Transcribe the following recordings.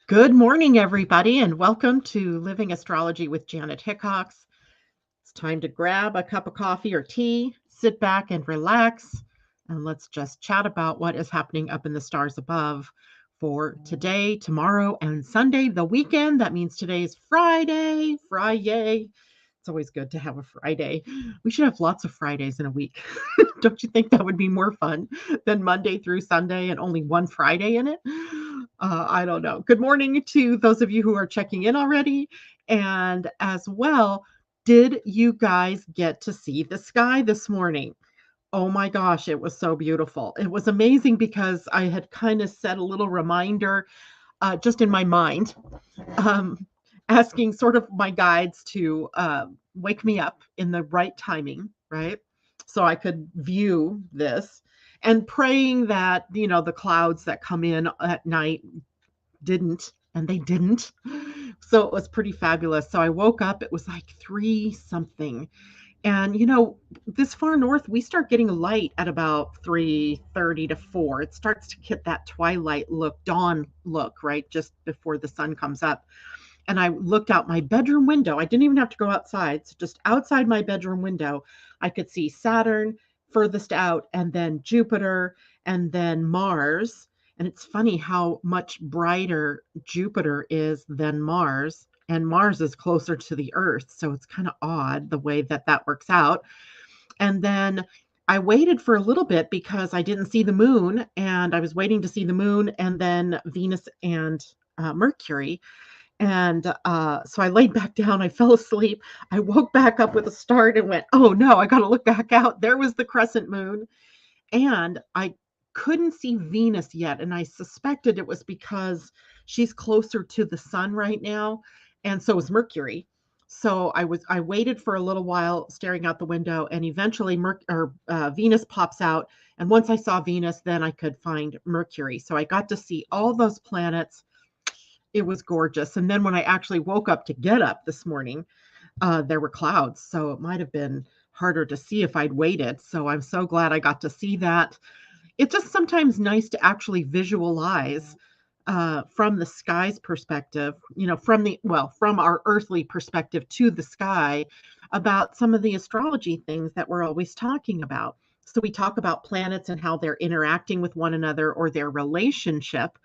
Good morning, everybody, and welcome to Living Astrology with Janet Hickox. It's time to grab a cup of coffee or tea, sit back and relax, and let's just chat about what is happening up in the stars above for today, tomorrow, and Sunday, the weekend. That means today is Friday. Friday. It's always good to have a Friday. We should have lots of Fridays in a week. Don't you think that would be more fun than Monday through Sunday and only one Friday in it? I don't know. Good morning to those of you who are checking in already. And as well, did you guys get to see the sky this morning? Oh my gosh, it was so beautiful. It was amazing because I had kind of set a little reminder just in my mind, um, asking sort of my guides to wake me up in the right timing, right? So I could view this and praying that, the clouds that come in at night didn't, and they didn't. So it was pretty fabulous. So I woke up, it was like 3 something. And this far north, we start getting light at about 3:30 to 4. It starts to get that twilight look, dawn look, right? Just before the sun comes up. And I looked out my bedroom window. I didn't even have to go outside. So just outside my bedroom window, I could see Saturn furthest out, and then Jupiter, and then Mars. And it's funny how much brighter Jupiter is than Mars. And Mars is closer to the Earth. So it's kind of odd the way that that works out. And then I waited for a little bit because I didn't see the moon, and I was waiting to see the moon and then Venus and Mercury. And so I laid back down. I fell asleep. I woke back up with a start and went, oh no, I got to look back out. There was the crescent moon. And I couldn't see Venus yet. And I suspected it was because she's closer to the sun right now. And so is Mercury. So I waited for a little while staring out the window, and eventually Venus pops out. And once I saw Venus, then I could find Mercury. So I got to see all those planets. It was gorgeous. And then when I actually woke up to get up this morning, there were clouds. So it might have been harder to see if I'd waited. So I'm so glad I got to see that. It's just sometimes nice to actually visualize from the sky's perspective, from our earthly perspective to the sky about some of the astrology things that we're always talking about. So we talk about planets and how they're interacting with one another or their relationship.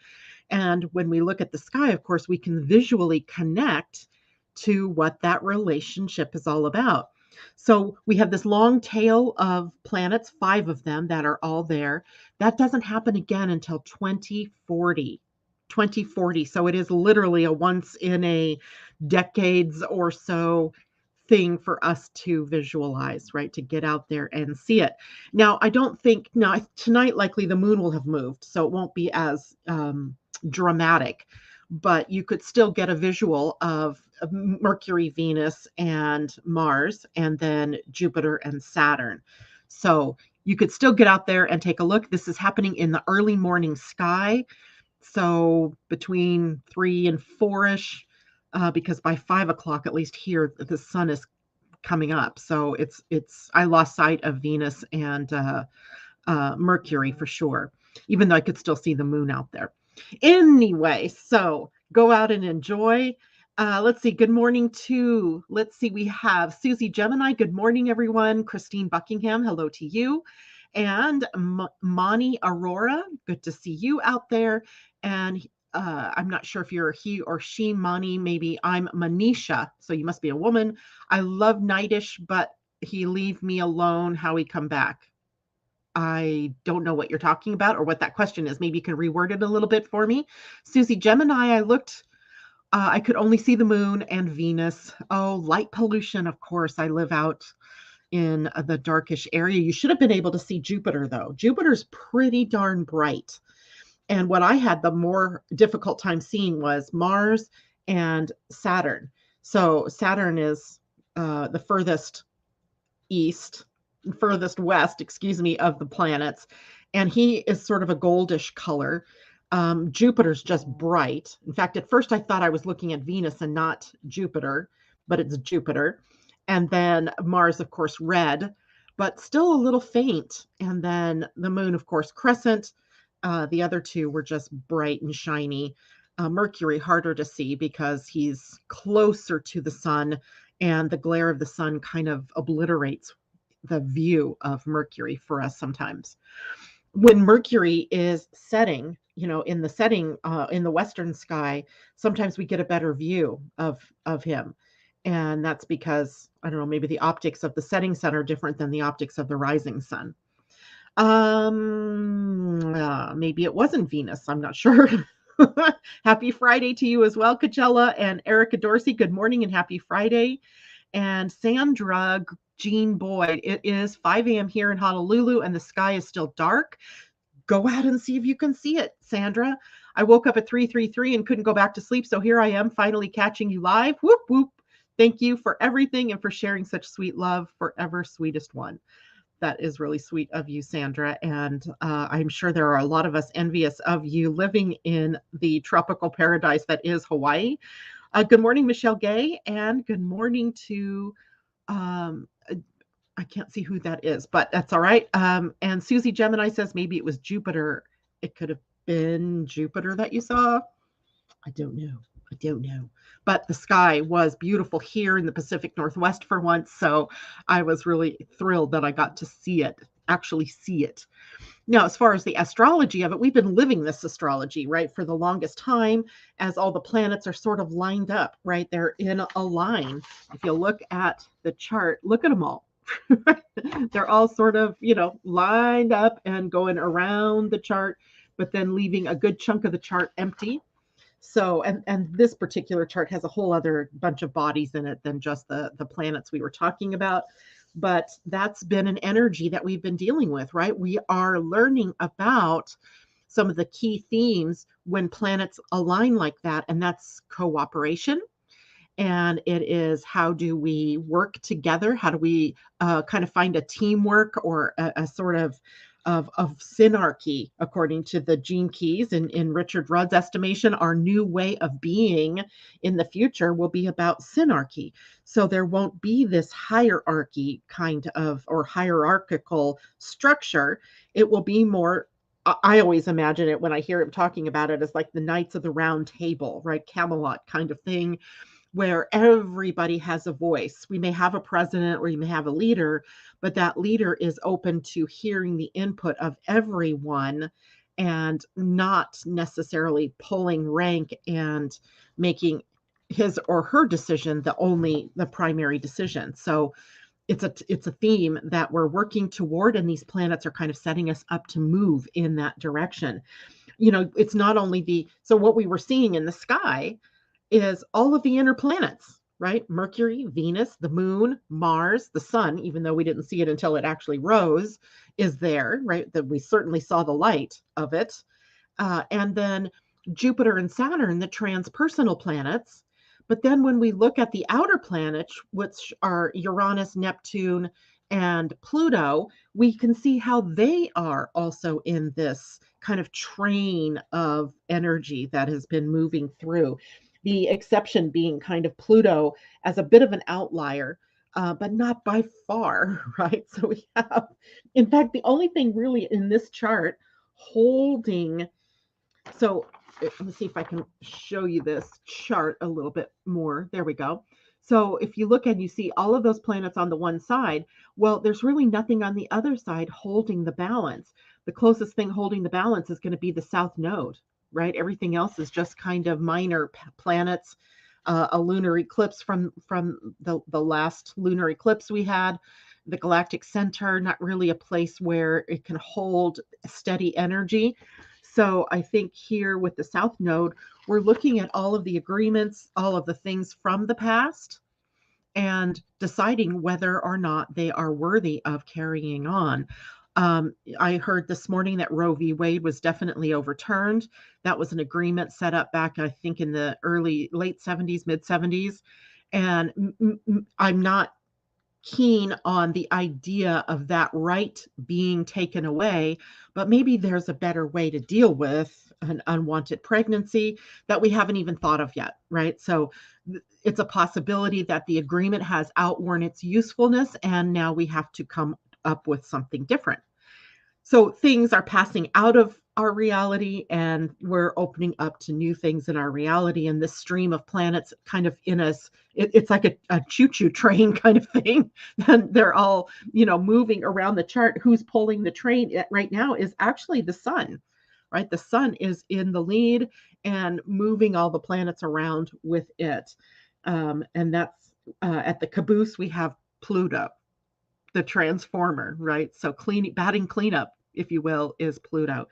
And when we look at the sky, of course, we can visually connect to what that relationship is all about. So we have this long tail of planets, 5 of them that are all there. That doesn't happen again until 2040. 2040. So it is literally a once in a decades or so thing for us to visualize, right? To get out there and see it. Now, I don't think, now tonight, likely the moon will have moved, so it won't be as dramatic, but you could still get a visual of Mercury, Venus, and Mars, and then Jupiter and Saturn. So you could still get out there and take a look. This is happening in the early morning sky. So between 3 and 4ish, because by 5 o'clock, at least here, the sun is coming up. So I lost sight of Venus and Mercury for sure, even though I could still see the moon out there. Anyway, so go out and enjoy. Let's see. Good morning to, we have Susie Gemini. Good morning, everyone. Christine Buckingham. Hello to you. And Mani Aurora. Good to see you out there. And I'm not sure if you're he or she, Mani. Maybe I'm Manisha. So you must be a woman. I love Nightish, but he leave me alone. How he come back? I don't know what you're talking about or what that question is. Maybe you can reword it a little bit for me. Susie Gemini, I could only see the moon and Venus. Oh, light pollution, of course. I live out in the darkish area. You should have been able to see Jupiter, though. Jupiter's pretty darn bright. And what I had the more difficult time seeing was Mars and Saturn. So Saturn is the furthest west, of the planets. And he is sort of a goldish color. Jupiter's just bright. In fact, at first I thought I was looking at Venus and not Jupiter, but it's Jupiter. And then Mars, of course, red, but still a little faint. And then the moon, of course, crescent. The other two were just bright and shiny. Mercury harder to see because he's closer to the sun, and the glare of the sun kind of obliterates the view of Mercury for us sometimes. When Mercury is setting, in the setting in the western sky, sometimes we get a better view of him. And that's because, I don't know, maybe the optics of the setting sun are different than the optics of the rising sun. Maybe it wasn't Venus. I'm not sure. Happy Friday to you as well, Coachella and Erica Dorsey. Good morning and happy Friday. And Sandra Jean Boyd, it is 5 a.m. here in Honolulu and the sky is still dark. Go out and see if you can see it, Sandra. I woke up at 3:33 and couldn't go back to sleep. So here I am finally catching you live. Whoop, whoop. Thank you for everything and for sharing such sweet love. Forever sweetest one. That is really sweet of you, Sandra. And I'm sure there are a lot of us envious of you living in the tropical paradise that is Hawaii. Good morning, Michelle Gay. And good morning to, I can't see who that is, but that's all right. And Susie Gemini says maybe it was Jupiter. It could have been Jupiter that you saw. I don't know. But the sky was beautiful here in the Pacific Northwest for once. So I was really thrilled that I got to actually see it. Now, as far as the astrology of it, we've been living this astrology, right, for the longest time, as all the planets are sort of lined up, right? They're in a line. If you look at the chart, look at them all. They're all sort of, lined up and going around the chart, but then leaving a good chunk of the chart empty. So, and this particular chart has a whole other bunch of bodies in it than just the planets we were talking about. But that's been an energy that we've been dealing with, right? We are learning about some of the key themes when planets align like that, and that's cooperation. And it is, how do we work together? How do we kind of find a teamwork or a sort of synarchy, according to the Gene Keys in Richard Rudd's estimation. Our new way of being in the future will be about synarchy. So there won't be this hierarchy kind of, or hierarchical structure. It will be more, I always imagine it when I hear him talking about it, as like the Knights of the Round Table, right? Camelot kind of thing, where everybody has a voice. We may have a president or you may have a leader, but that leader is open to hearing the input of everyone and not necessarily pulling rank and making his or her decision the primary decision. So it's a theme that we're working toward, and these planets are kind of setting us up to move in that direction. It's not only so what we were seeing in the sky is all of the inner planets, right? Mercury, Venus, the moon, Mars, the sun, even though we didn't see it until it actually rose, is there, right? That we certainly saw the light of it. And then Jupiter and Saturn, the transpersonal planets. But then when we look at the outer planets, which are Uranus, Neptune, and Pluto, we can see how they are also in this kind of train of energy that has been moving through. The exception being kind of Pluto as a bit of an outlier, but not by far, right? So we have, in fact, the only thing really in this chart holding, so let me see if I can show you this chart a little bit more. There we go. So if you look and you see all of those planets on the one side, well, there's really nothing on the other side holding the balance. The closest thing holding the balance is going to be the South Node, right? Everything else is just kind of minor planets, a lunar eclipse from the last lunar eclipse we had, the galactic center, not really a place where it can hold steady energy. So I think here with the South Node, we're looking at all of the agreements, all of the things from the past, and deciding whether or not they are worthy of carrying on. I heard this morning that Roe v. Wade was definitely overturned. That was an agreement set up back, I think, in the late 70s, mid 70s. And I'm not keen on the idea of that right being taken away, but maybe there's a better way to deal with an unwanted pregnancy that we haven't even thought of yet, right? So it's a possibility that the agreement has outworn its usefulness, and now we have to come up with something different. So things are passing out of our reality and we're opening up to new things in our reality. And this stream of planets kind of in us, it's like a choo-choo train kind of thing. And they're all, moving around the chart. Who's pulling the train right now is actually the sun, right? The sun is in the lead and moving all the planets around with it. And that's at the caboose, we have Pluto, the transformer, right? So batting cleanup, if you will, is Pluto.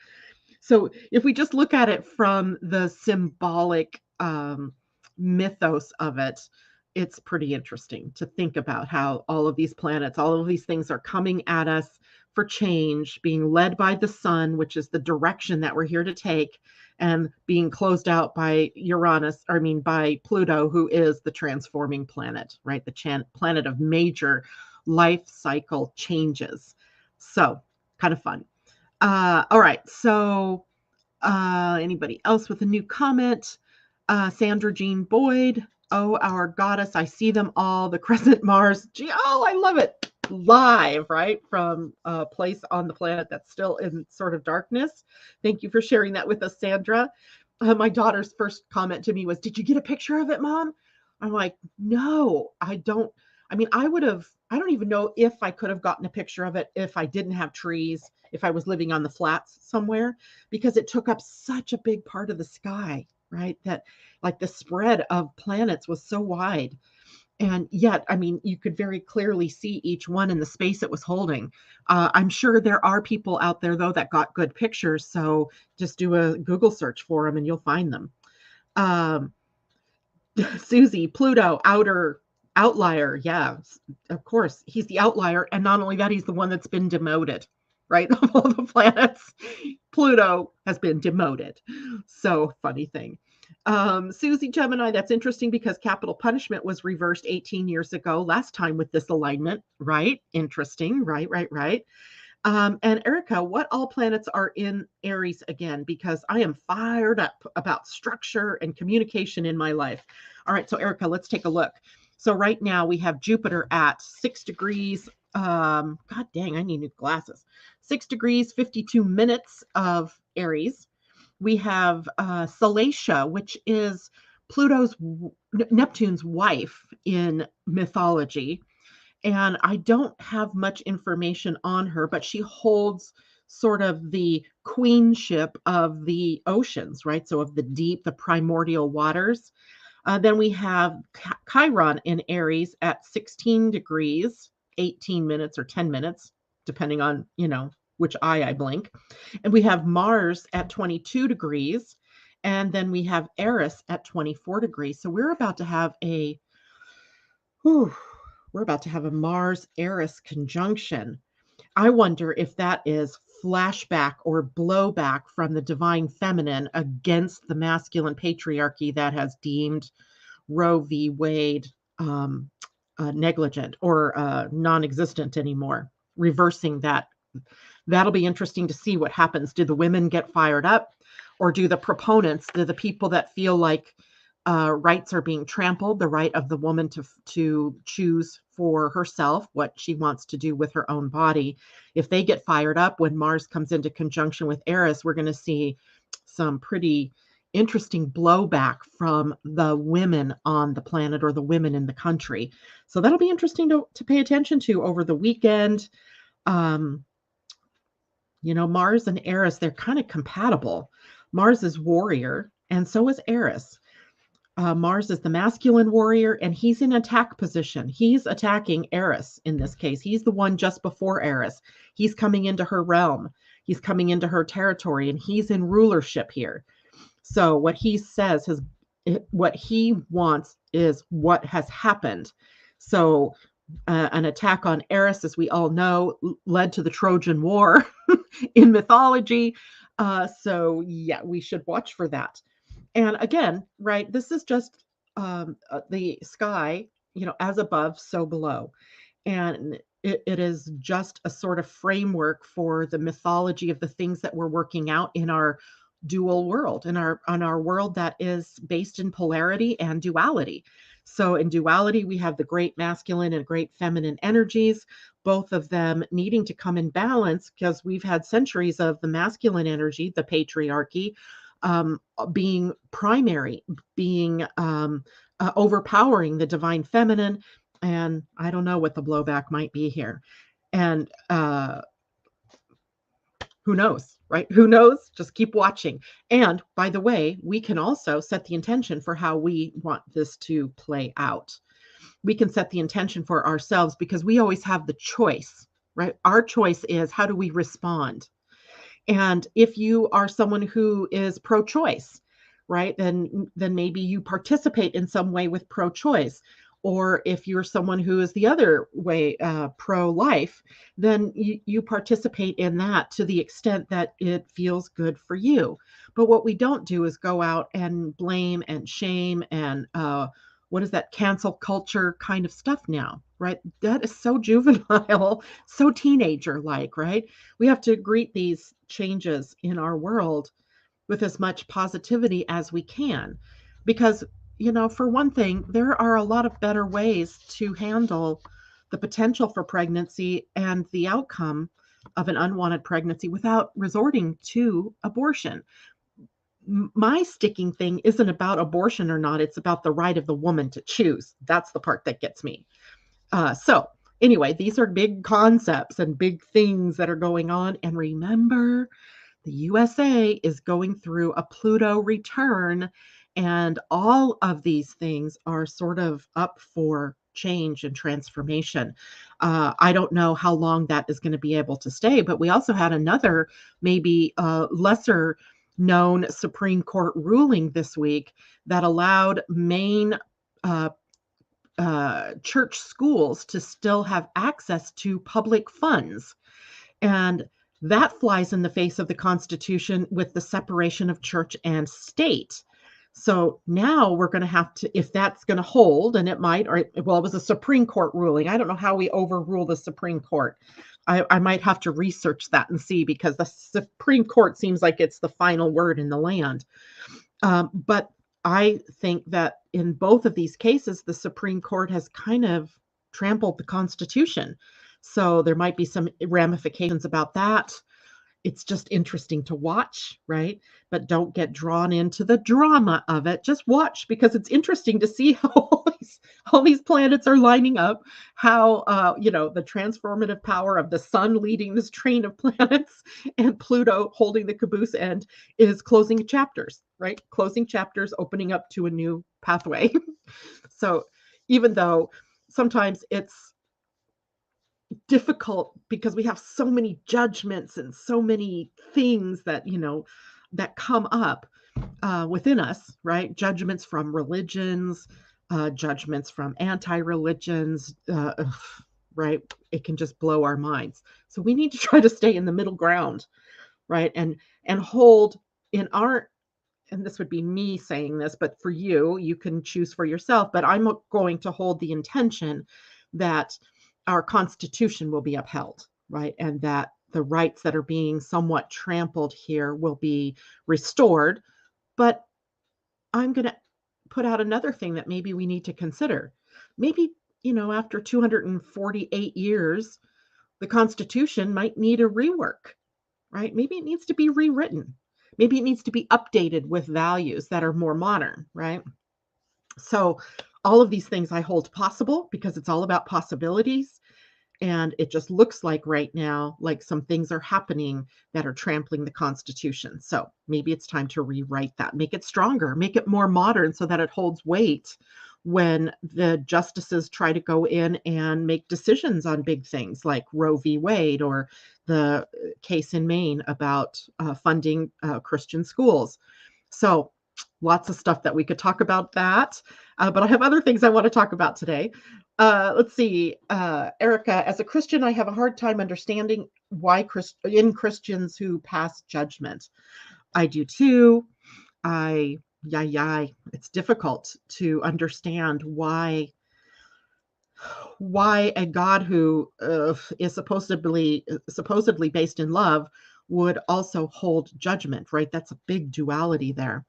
So if we just look at it from the symbolic mythos of it, it's pretty interesting to think about how all of these planets, all of these things are coming at us for change, being led by the sun, which is the direction that we're here to take, and being closed out by by Pluto, who is the transforming planet, right? The planet of major life cycle changes. So kind of fun. All right. So anybody else with a new comment? Sandra Jean Boyd. Oh, our goddess. I see them all. The crescent Mars. Gee, oh, I love it. Live, right? From a place on the planet that's still in sort of darkness. Thank you for sharing that with us, Sandra. My daughter's first comment to me was, "Did you get a picture of it, Mom?" I'm like, "No, I don't." I mean, I don't even know if I could have gotten a picture of it if I didn't have trees, if I was living on the flats somewhere, because it took up such a big part of the sky, right? That like the spread of planets was so wide. And yet, I mean, you could very clearly see each one in the space it was holding. I'm sure there are people out there, though, that got good pictures. So just do a Google search for them and you'll find them. Um, Susie, Pluto, outer outlier. Yeah, of course. He's the outlier. And not only that, he's the one that's been demoted, right? Of all the planets, Pluto has been demoted. So funny thing. Susie Gemini, that's interesting because capital punishment was reversed 18 years ago, last time with this alignment, right? Interesting, right. And Erica, what all planets are in Aries again? Because I am fired up about structure and communication in my life. All right, so Erica, let's take a look. So right now we have Jupiter at 6 degrees. God dang, I need new glasses. 6 degrees, 52 minutes of Aries. We have Salacia, which is Neptune's wife in mythology. And I don't have much information on her, but she holds sort of the queenship of the oceans, right? So of the deep, the primordial waters. Then we have Chiron in Aries at 16 degrees, 18 minutes or 10 minutes, depending on, which eye I blink. And we have Mars at 22 degrees. And then we have Eris at 24 degrees. So we're about to have a Mars Eris conjunction. I wonder if that is flashback or blowback from the divine feminine against the masculine patriarchy that has deemed Roe v. Wade negligent or non-existent anymore, reversing that. That'll be interesting to see what happens. Do the women get fired up, or do the proponents, the people that feel like rights are being trampled, the right of the woman to choose for herself what she wants to do with her own body, if they get fired up when Mars comes into conjunction with Eris, we're going to see some pretty interesting blowback from the women on the planet or the women in the country. So that'll be interesting to pay attention to over the weekend. Mars and Eris, they're kind of compatible. Mars is warrior, and so is Eris. Mars is the masculine warrior, and he's in attack position. He's attacking Eris in this case. He's the one just before Eris. He's coming into her realm. He's coming into her territory, and he's in rulership here. So what he says what he wants is what has happened. So an attack on Eris, as we all know, led to the Trojan War in mythology. So yeah, we should watch for that. And again, right, this is just the sky, as above, so below. And it is just a sort of framework for the mythology of the things that we're working out in our dual world, on our world that is based in polarity and duality. So in duality, we have the great masculine and great feminine energies, both of them needing to come in balance because we've had centuries of the masculine energy, the patriarchy, being primary, being overpowering the divine feminine. And I don't know what the blowback might be here. And who knows, right? Who knows? Just keep watching. And by the way, we can also set the intention for how we want this to play out. We can set the intention for ourselves because we always have the choice, right? Our choice is how do we respond? And if you are someone who is pro-choice, right, then maybe you participate in some way with pro-choice. Or if you're someone who is the other way, pro-life, then you participate in that to the extent that it feels good for you. But what we don't do is go out and blame and shame and what is that cancel culture kind of stuff now, right? That is so juvenile, so teenager like, right? We have to greet these changes in our world with as much positivity as we can. Because, for one thing, there are a lot of better ways to handle the potential for pregnancy and the outcome of an unwanted pregnancy without resorting to abortion. My sticking thing isn't about abortion or not, it's about the right of the woman to choose. That's the part that gets me. So, anyway, these are big concepts and big things that are going on. And remember, the USA is going through a Pluto return, and all of these things are sort of up for change and transformation. I don't know how long that is going to be able to stay, but we also had another, maybe lesser known Supreme Court ruling this week that allowed Maine church schools to still have access to public funds. And that flies in the face of the Constitution with the separation of church and state. So now we're going to have to, if that's going to hold, and it might, or well, it was a Supreme Court ruling. I don't know how we overrule the Supreme Court. I might have to research that and see because the Supreme Court seems like it's the final word in the land. But I think that in both of these cases, the Supreme Court has kind of trampled the Constitution. So there might be some ramifications about that. It's just interesting to watch, right? But don't get drawn into the drama of it. Just watch because it's interesting to see how all these planets are lining up, how, the transformative power of the sun leading this train of planets and Pluto holding the caboose end is closing chapters, right? Closing chapters, opening up to a new pathway. So even though sometimes it's difficult because we have so many judgments and so many things that that come up within us, right? Judgments from religions, judgments from anti-religions, right? It can just blow our minds. So we need to try to stay in the middle ground, right? And hold in our, and this would be me saying this, but for you can choose for yourself, but I'm going to hold the intention that our Constitution will be upheld, right? And that the rights that are being somewhat trampled here will be restored. But I'm going to put out another thing that maybe we need to consider. Maybe, after 248 years, the Constitution might need a rework, right? Maybe it needs to be rewritten. Maybe it needs to be updated with values that are more modern, right? So all of these things I hold possible because it's all about possibilities. And it just looks like right now, like some things are happening that are trampling the Constitution. So maybe it's time to rewrite that, make it stronger, make it more modern so that it holds weight when the justices try to go in and make decisions on big things like Roe v. Wade or the case in Maine about funding Christian schools. So lots of stuff that we could talk about that. But I have other things I want to talk about today. Let's see. Erica, as a Christian, I have a hard time understanding why Christians who pass judgment. I do too. It's difficult to understand why a God who is supposedly based in love would also hold judgment, right? That's a big duality there.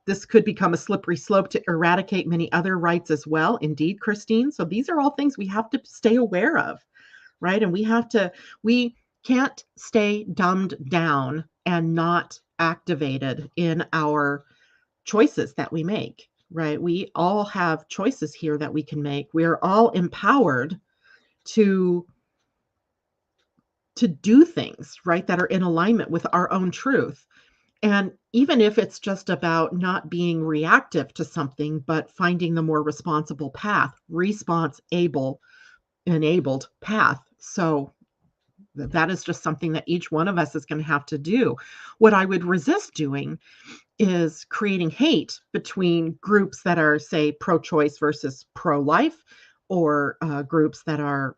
This could become a slippery slope to eradicate many other rights as well. Indeed, Christine. So these are all things we have to stay aware of, right? And we can't stay dumbed down and not activated in our choices that we make, right? We all have choices here that we can make. We're all empowered to do things, right, that are in alignment with our own truth. And even if it's just about not being reactive to something, but finding the more responsible path, enabled path. So that is just something that each one of us is going to have to do. What I would resist doing is creating hate between groups that are, say, pro-choice versus pro-life, or groups that are,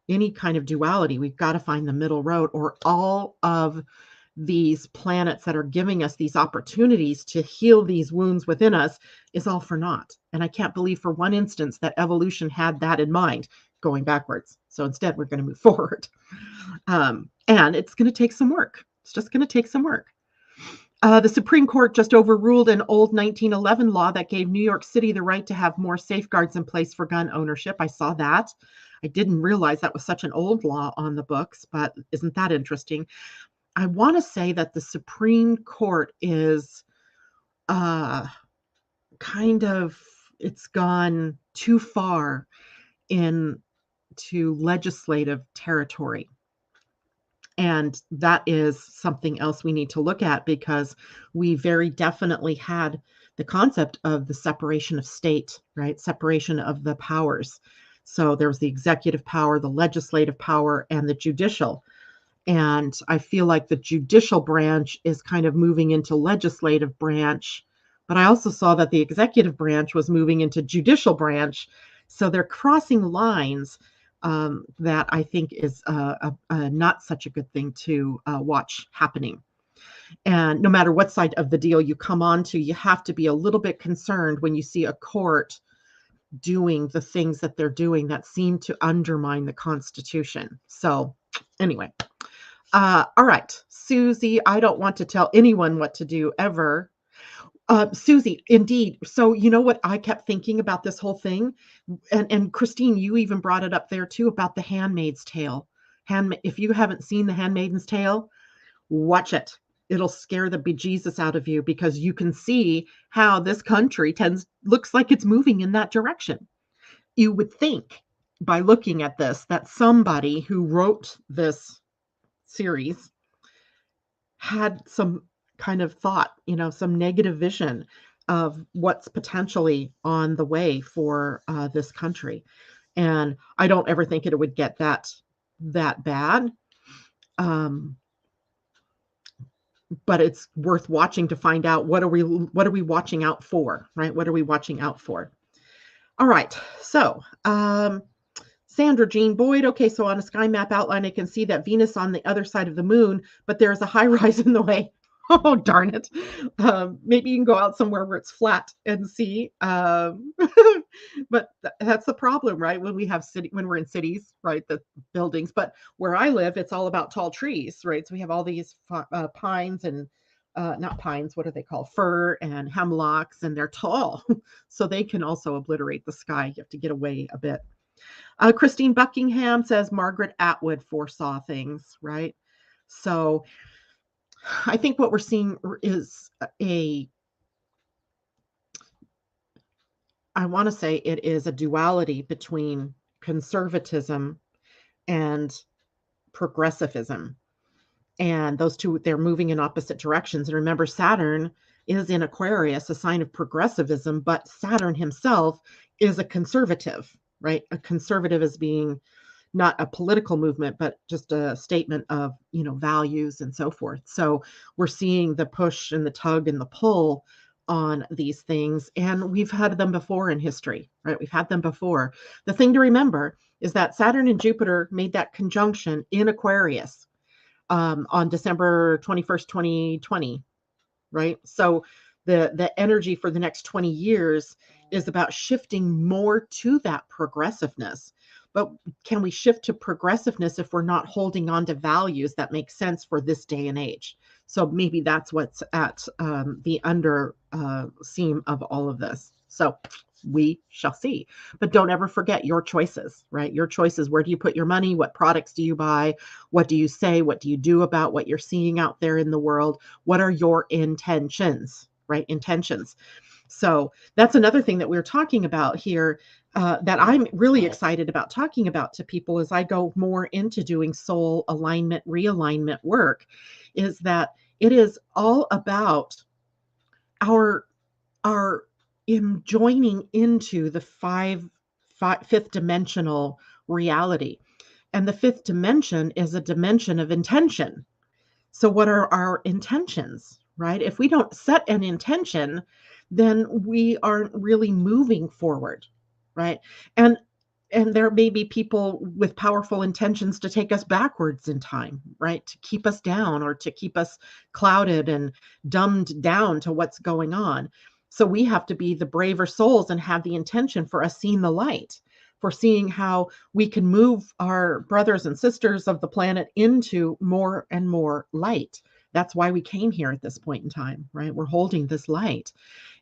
any kind of duality. We've got to find the middle road, or all of these planets that are giving us these opportunities to heal these wounds within us is all for naught. And I can't believe for one instance that evolution had that in mind, going backwards. So instead, we're going to move forward. And it's going to take some work. It's just going to take some work. The Supreme Court just overruled an old 1911 law that gave New York City the right to have more safeguards in place for gun ownership. I saw that. I didn't realize that was such an old law on the books, but isn't that interesting? I want to say that the Supreme Court is it's gone too far into legislative territory. And that is something else we need to look at, because we very definitely had the concept of the separation of state, right? Separation of the powers. So there was the executive power, the legislative power, and the judicial. And I feel like the judicial branch is kind of moving into legislative branch, but I also saw that the executive branch was moving into judicial branch. So they're crossing lines that I think is not such a good thing to watch happening. And no matter what side of the deal you come onto, you have to be a little bit concerned when you see a court doing the things that they're doing that seem to undermine the Constitution. So anyway, all right, Susie, I don't want to tell anyone what to do ever. Susie, indeed. So you know what I kept thinking about this whole thing? And Christine, you even brought it up there too, about the Handmaid's Tale. If you haven't seen the Handmaid's Tale, watch it. It'll scare the bejesus out of you, because you can see how this country looks like it's moving in that direction. You would think, by looking at this, that somebody who wrote this series had some kind of thought, some negative vision of what's potentially on the way for this country. And I don't ever think it would get that bad. But it's worth watching to find out what are we watching out for, right? What are we watching out for? All right. So, Sandra Jean Boyd. Okay, so on a sky map outline, I can see that Venus on the other side of the moon, but there's a high rise in the way. Oh, darn it. Maybe you can go out somewhere where it's flat and see. But that's the problem, right? When we're in cities, right? The buildings. But where I live, it's all about tall trees, right? So we have all these pines and not pines, what are they called? Fir and hemlocks, and they're tall. So they can also obliterate the sky. You have to get away a bit. Christine Buckingham says Margaret Atwood foresaw things, right? So I think what we're seeing is I want to say it is a duality between conservatism and progressivism. And those two, they're moving in opposite directions. And remember, Saturn is in Aquarius, a sign of progressivism, but Saturn himself is a conservative, right? A conservative as being not a political movement, but just a statement of, values and so forth. So we're seeing the push and the tug and the pull on these things. And we've had them before in history, right? We've had them before. The thing to remember is that Saturn and Jupiter made that conjunction in Aquarius on December 21st, 2020, right? So the energy for the next 20 years is about shifting more to that progressiveness. But can we shift to progressiveness if we're not holding on to values that make sense for this day and age? So maybe that's what's at the under seam of all of this. So we shall see. But don't ever forget your choices, right? Your choices. Where do you put your money? What products do you buy? What do you say? What do you do about what you're seeing out there in the world? What are your intentions, right? Intentions. So that's another thing that we're talking about here, that I'm really excited about talking about to people as I go more into doing soul alignment, realignment work, is that it is all about our our in joining into the fifth dimensional reality. And the fifth dimension is a dimension of intention. So, what are our intentions, right? If we don't set an intention, then we aren't really moving forward, right? And there may be people with powerful intentions to take us backwards in time, right? To keep us down or to keep us clouded and dumbed down to what's going on. So we have to be the braver souls and have the intention for us seeing the light, for seeing how we can move our brothers and sisters of the planet into more and more light. That's why we came here at this point in time, right? We're holding this light.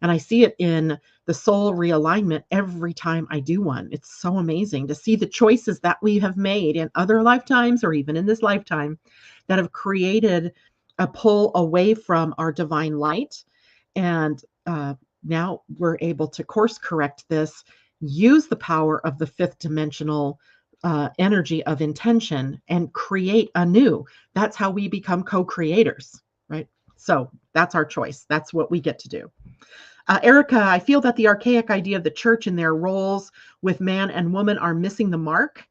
And I see it in the soul realignment every time I do one. It's so amazing to see the choices that we have made in other lifetimes or even in this lifetime that have created a pull away from our divine light. And now we're able to course correct this, use the power of the fifth dimensional energy of intention and create anew. That's how we become co-creators, right? So that's our choice. That's what we get to do. Erica, I feel that the archaic idea of the church and their roles with man and woman are missing the mark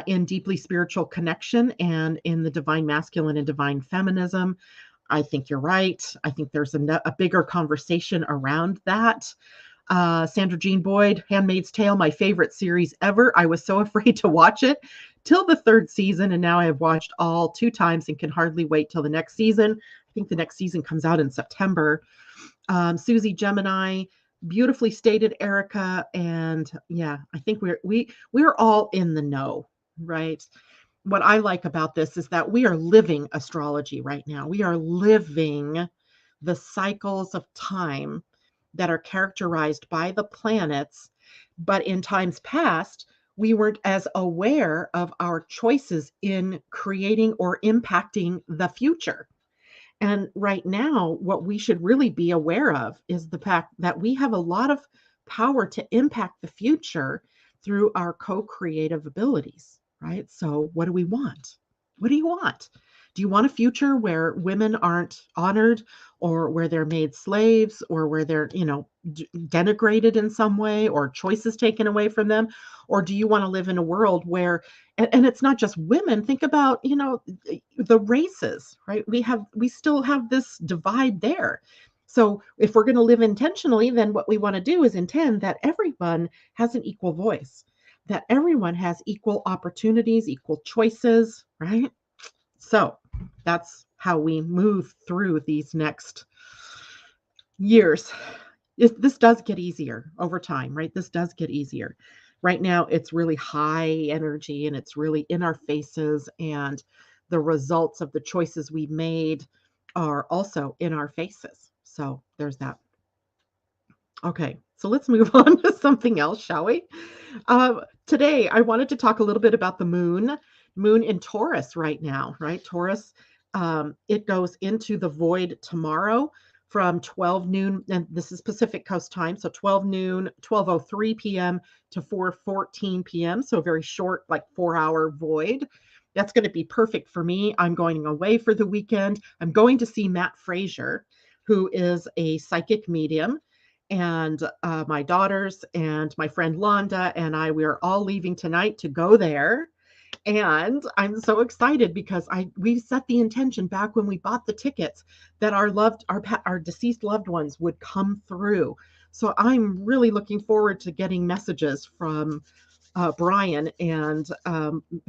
in deeply spiritual connection and in the divine masculine and divine feminism. I think you're right. I think there's a bigger conversation around that. Sandra Jean Boyd, Handmaid's Tale, my favorite series ever. I was so afraid to watch it till the third season, and now I have watched all 2 times and can hardly wait till the next season. I think the next season comes out in September. Susie Gemini, beautifully stated, Erica, and yeah, I think we're all in the know, right? What I like about this is that we are living astrology right now. We are living the cycles of time that are characterized by the planets, but in times past, we weren't as aware of our choices in creating or impacting the future. And right now, what we should really be aware of is the fact that we have a lot of power to impact the future through our co creative abilities, right? So, what do we want? What do you want? Do you want a future where women aren't honored or where they're made slaves or where they're, denigrated in some way or choices taken away from them? Or do you want to live in a world where, and it's not just women, think about, the races, right? We still have this divide there. So if we're going to live intentionally, then what we want to do is intend that everyone has an equal voice, that everyone has equal opportunities, equal choices, right? So that's how we move through these next years. This does get easier over time, right? This does get easier. Right now, it's really high energy and it's really in our faces. And the results of the choices we made are also in our faces. So there's that. Okay, so let's move on to something else, shall we? Today, I wanted to talk a little bit about the moon in Taurus right now, right? Taurus, it goes into the void tomorrow from 12 noon, and this is Pacific Coast time, so 12 noon, 12:03 p.m. to 4:14 p.m., so a very short, like 4-hour void. That's going to be perfect for me. I'm going away for the weekend. I'm going to see Matt Frazier, who is a psychic medium, and my daughters and my friend Londa and I, we are all leaving tonight to go there. And I'm so excited because we set the intention back when we bought the tickets that our deceased loved ones would come through. So I'm really looking forward to getting messages from Brian, and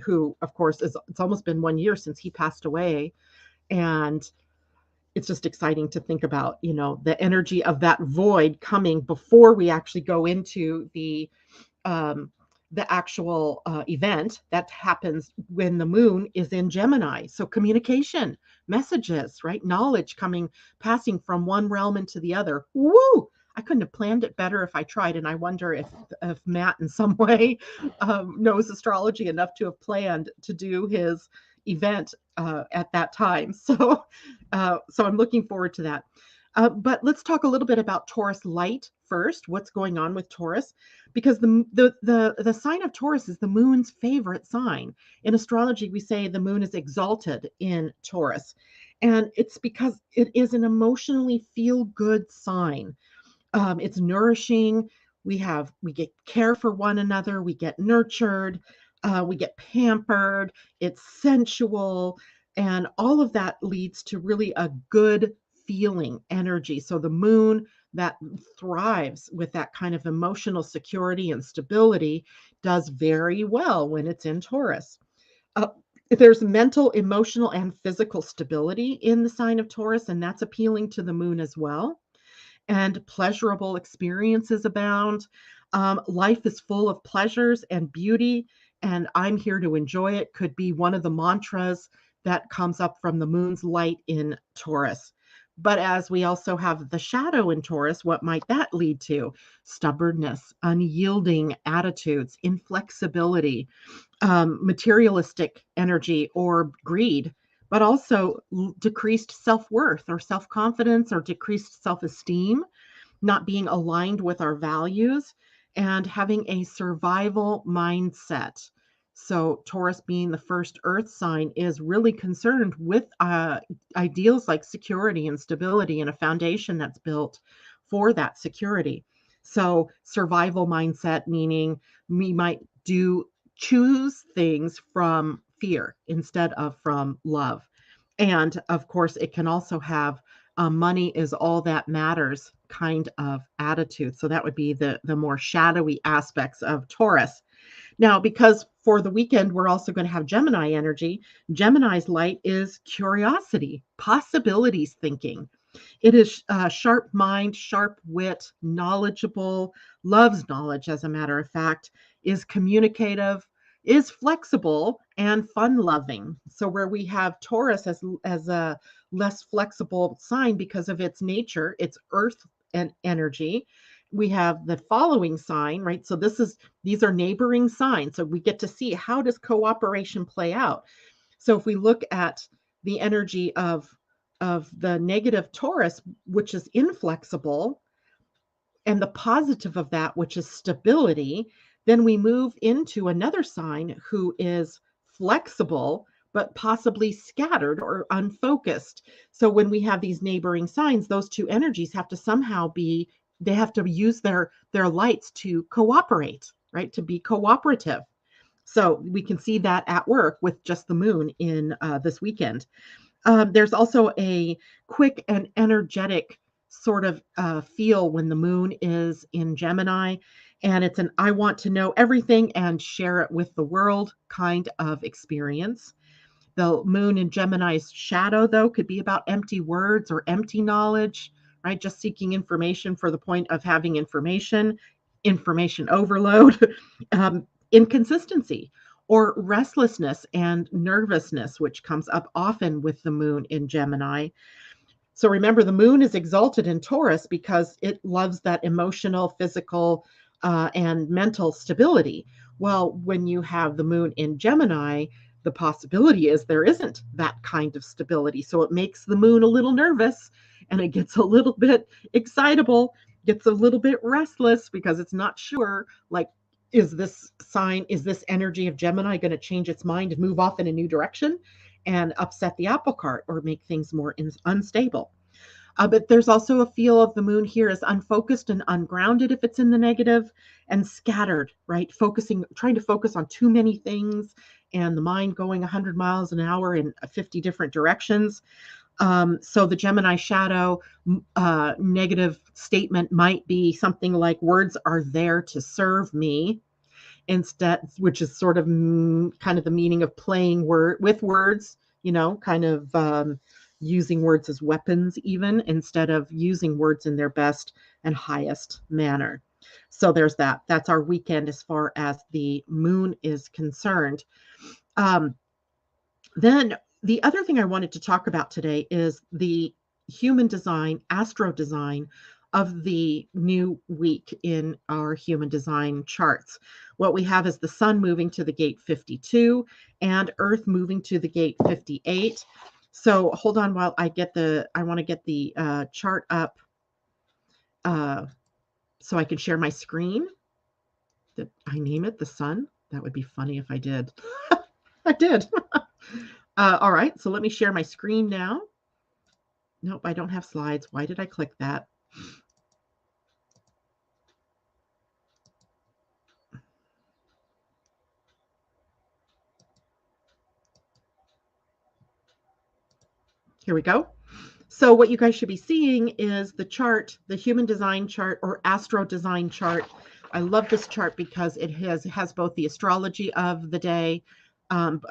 who, of course, it's almost been 1 year since he passed away, and it's just exciting to think about, the energy of that void coming before we actually go into the the actual event that happens when the moon is in Gemini. So communication, messages, right? Knowledge passing from one realm into the other. Woo! I couldn't have planned it better if I tried, and I wonder if Matt in some way knows astrology enough to have planned to do his event at that time. So I'm looking forward to that. But let's talk a little bit about Taurus light first. What's going on with Taurus? Because the sign of Taurus is the moon's favorite sign. In astrology, we say the moon is exalted in Taurus, and it's because it is an emotionally feel good sign. It's nourishing. We get care for one another. We get nurtured. We get pampered. It's sensual, and all of that leads to really a good feeling energy. So the moon that thrives with that kind of emotional security and stability does very well when it's in Taurus. Uh, there's mental, emotional, and physical stability in the sign of Taurus, and that's appealing to the moon as well, and pleasurable experiences abound. Life is full of pleasures and beauty, and I'm here to enjoy it could be one of the mantras that comes up from the moon's light in Taurus. But as we also have the shadow in Taurus, what might that lead to? Stubbornness, unyielding attitudes, inflexibility, materialistic energy or greed, but also decreased self-worth or self-confidence or decreased self-esteem, not being aligned with our values, and having a survival mindset. So Taurus, being the first earth sign, is really concerned with ideals like security and stability and a foundation that's built for that security. So survival mindset, meaning we might choose things from fear instead of from love. And of course, it can also have money is all that matters kind of attitude. So that would be the more shadowy aspects of Taurus. Now, because for the weekend, we're also going to have Gemini energy. Gemini's light is curiosity, possibilities thinking. It is sharp mind, sharp wit, knowledgeable, loves knowledge, as a matter of fact, is communicative, is flexible, and fun loving. So, where we have Taurus as a less flexible sign because of its nature, its earth and energy, we have the following sign, right? So these are neighboring signs. So we get to see, how does cooperation play out? So if we look at the energy of the negative Taurus, which is inflexible, and the positive of that, which is stability, then we move into another sign who is flexible, but possibly scattered or unfocused. So when we have these neighboring signs, those two energies have to somehow they have to use their lights to cooperate, right? To be cooperative. So we can see that at work with just the moon in this weekend. There's also a quick and energetic sort of feel when the moon is in Gemini, and it's an I want to know everything and share it with the world kind of experience. The moon in Gemini's shadow, though, could be about empty words or empty knowledge, right? Just seeking information for the point of having information, information overload, inconsistency, or restlessness and nervousness, which comes up often with the moon in Gemini. So remember, the moon is exalted in Taurus because it loves that emotional, physical, and mental stability. Well, when you have the moon in Gemini, the possibility is there isn't that kind of stability. So it makes the moon a little nervous, and it gets a little bit excitable, gets a little bit restless because it's not sure, like, is this energy of Gemini going to change its mind and move off in a new direction and upset the apple cart or make things more unstable? But there's also a feel of the moon here as unfocused and ungrounded if it's in the negative, and scattered, right? Trying to focus on too many things, and the mind going 100 miles an hour in 50 different directions. So the Gemini shadow negative statement might be something like, words are there to serve me, instead, which is sort of kind of the meaning of playing with words, kind of using words as weapons, even instead of using words in their best and highest manner. So there's that. That's our weekend as far as the moon is concerned. Um, then the other thing I wanted to talk about today is the human design, astro design of the new week in our human design charts. What we have is the sun moving to the gate 52 and earth moving to the gate 58. So hold on while I want to get the chart up uh, so I can share my screen. Did I name it the sun? That would be funny if I did. I did. All right, so let me share my screen now. Nope, I don't have slides. Why did I click that? Here we go. So what you guys should be seeing is the chart, the human design chart or astro design chart. I love this chart because it has both the astrology of the day, and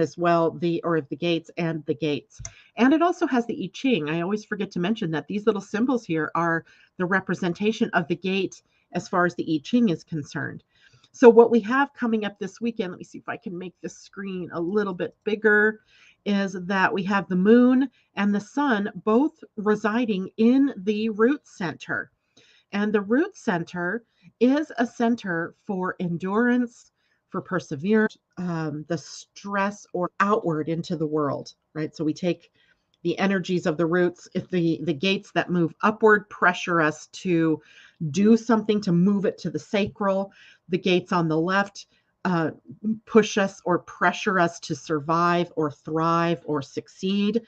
as well the gates and the gates, and it also has the I Ching. I always forget to mention that these little symbols here are the representation of the gate as far as the I Ching is concerned. So what we have coming up this weekend, let me see if I can make this screen a little bit bigger, is that we have the moon and the sun both residing in the root center. And the root center is a center for endurance, for perseverance, the stress or outward into the world, right? So we take the energies of the roots, if the gates that move upward pressure us to do something, to move it to the sacral. The gates on the left uh, push us or pressure us to survive or thrive or succeed.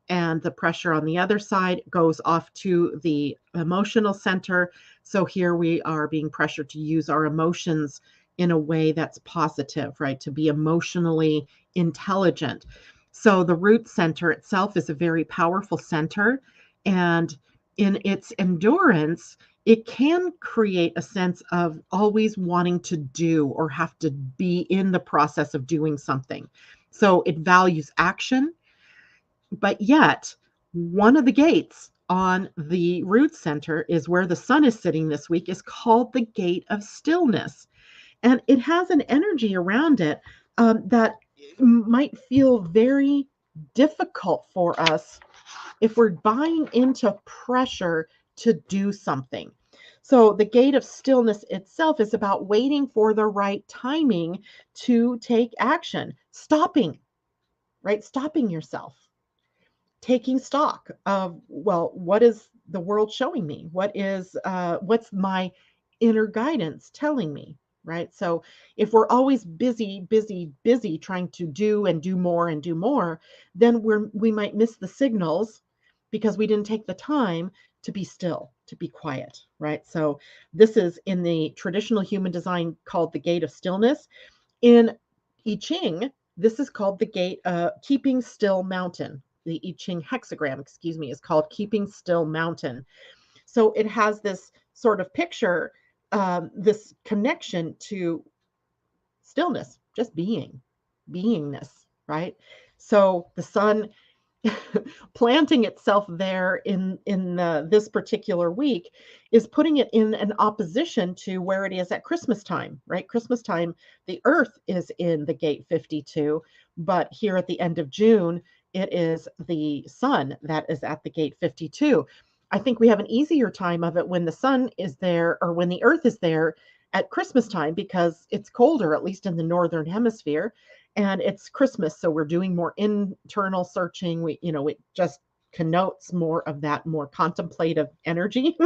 And the pressure on the other side goes off to the emotional center. So here we are being pressured to use our emotions in a way that's positive, right? To be emotionally intelligent. So the root center itself is a very powerful center. And in its endurance, it can create a sense of always wanting to do or have to be in the process of doing something. So it values action, but yet, one of the gates on the root center is where the sun is sitting this week, is called the gate of stillness. And it has an energy around it that might feel very difficult for us if we're buying into pressure to do something. So, the gate of stillness itself is about waiting for the right timing to take action, stopping, right? Stopping yourself, taking stock of, well, what is the world showing me? What's my inner guidance telling me, right? So if we're always busy trying to do and do more and do more, then we might miss the signals because we didn't take the time to be still, to be quiet, right? So this is in the traditional human design called the gate of stillness. In I Ching, this is called the gate, keeping still mountain. The I Ching hexagram, excuse me, is called keeping still mountain. So it has this sort of picture, this connection to stillness, just beingness, right? So the sun planting itself there in this particular week is putting it in an opposition to where it is at Christmas time, right? Christmas time, the earth is in the gate 52, but here at the end of June, it is the sun that is at the gate 52. I think we have an easier time of it when the sun is there or when the earth is there at Christmas time because it's colder, at least in the northern hemisphere, and it's Christmas, so we're doing more internal searching. It just connotes more of that more contemplative energy.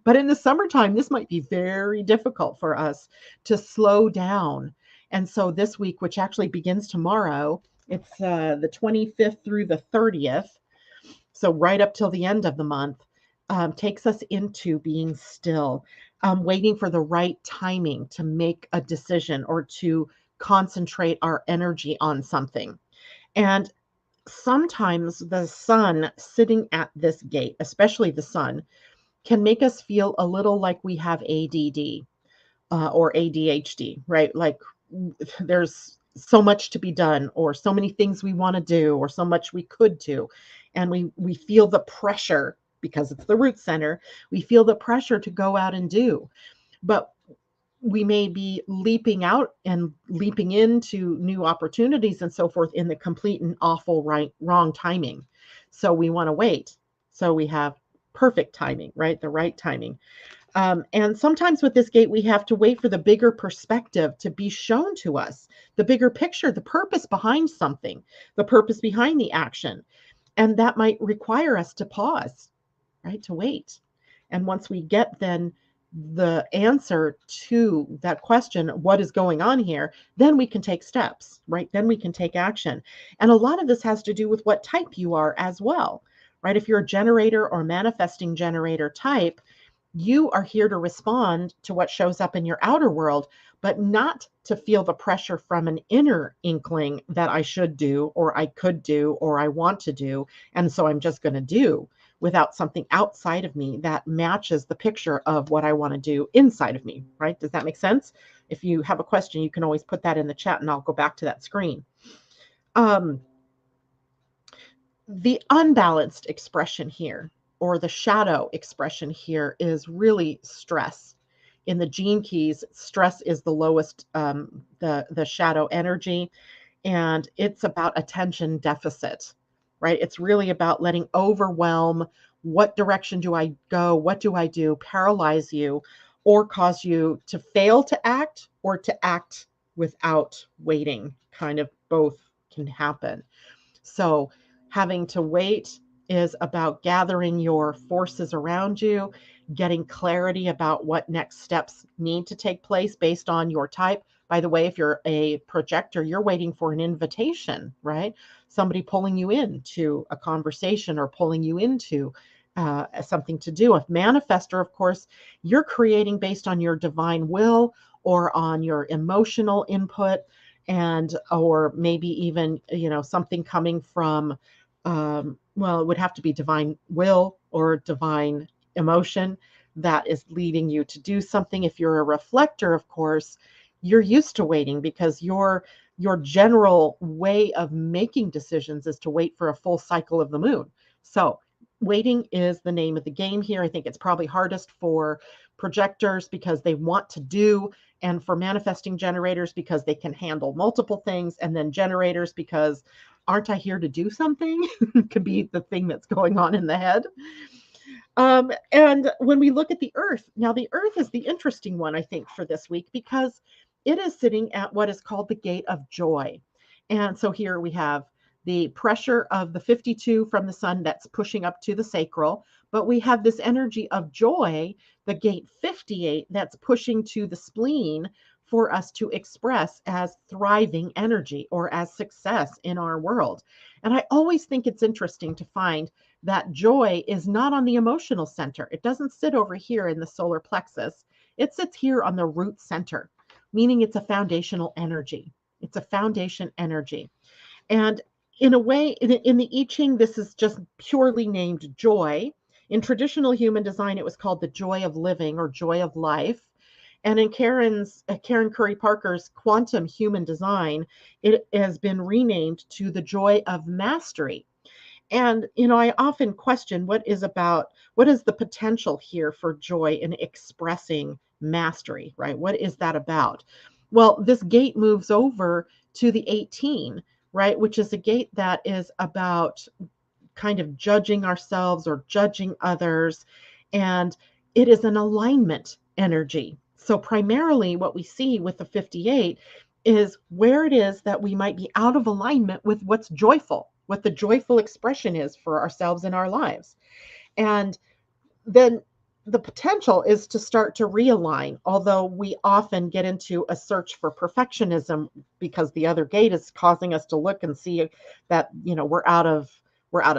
But in the summertime, this might be very difficult for us to slow down. And so this week, which actually begins tomorrow, it's the 25th through the 30th, so right up till the end of the month, takes us into being still, waiting for the right timing to make a decision or to concentrate our energy on something. And sometimes the sun sitting at this gate, especially the sun, can make us feel a little like we have ADD or ADHD, right? Like there's so much to be done, or so many things we want to do, or so much we could do. And we feel the pressure because it's the root center. We feel the pressure to go out and do. but we may be leaping out and leaping into new opportunities and so forth in the complete and awful wrong timing. So we want to wait. So we have perfect timing, right? The right timing. And sometimes with this gate, we have to wait for the bigger perspective to be shown to us, the bigger picture, the purpose behind something, the purpose behind the action. And that might require us to pause, right? To wait. And once we get then the answer to that question, what is going on here, then we can take steps, right? Then we can take action. And a lot of this has to do with what type you are as well, right? If you're a generator or manifesting generator type, you are here to respond to what shows up in your outer world, but not to feel the pressure from an inner inkling that I should do, or I could do, or I want to do. And so I'm just going to do without something outside of me that matches the picture of what I want to do inside of me, right? Does that make sense? If you have a question, you can always put that in the chat and I'll go back to that screen. The unbalanced expression here, or the shadow expression here, is really stress. In the gene keys, stress is the lowest, the shadow energy, and it's about attention deficit, right? It's really about letting overwhelm. What direction do I go? What do I do? Paralyze you, or cause you to fail to act, or to act without waiting. Kind of both can happen. So having to wait is about gathering your forces around you, getting clarity about what next steps need to take place based on your type. By the way, if you're a projector, you're waiting for an invitation, right? Somebody pulling you into a conversation or pulling you into something to do. A manifester, of course, you're creating based on your divine will or on your emotional input, and or maybe even something coming from well, it would have to be divine will or divine emotion that is leading you to do something. If you're a reflector, of course, you're used to waiting because your general way of making decisions is to wait for a full cycle of the moon. So waiting is the name of the game here. I think it's probably hardest for projectors because they want to do, and for manifesting generators because they can handle multiple things, and then generators because aren't I here to do something? Could be the thing that's going on in the head. And when we look at the Earth, now the Earth is the interesting one, I think, for this week because it is sitting at what is called the gate of joy. And so here we have the pressure of the 52 from the sun that's pushing up to the sacral, but we have this energy of joy, the gate 58, that's pushing to the spleen for us to express as thriving energy or as success in our world. And I always think it's interesting to find that joy is not on the emotional center. It doesn't sit over here in the solar plexus. It sits here on the root center, meaning it's a foundational energy. It's a foundation energy. And in a way, in the I Ching, this is just purely named joy. In traditional human design, it was called the joy of living or joy of life. And in Karen Curry Parker's quantum human design, it has been renamed to the joy of mastery. And, I often question what is the potential here for joy in expressing mastery, right? What is that about? Well, this gate moves over to the 18, right? Which is a gate that is about kind of judging ourselves or judging others. And it is an alignment energy. So primarily what we see with the 58 is where it is that we might be out of alignment with what's joyful, what the joyful expression is for ourselves in our lives. And then the potential is to start to realign, although we often get into a search for perfectionism because the other gate is causing us to look and see that, we're out of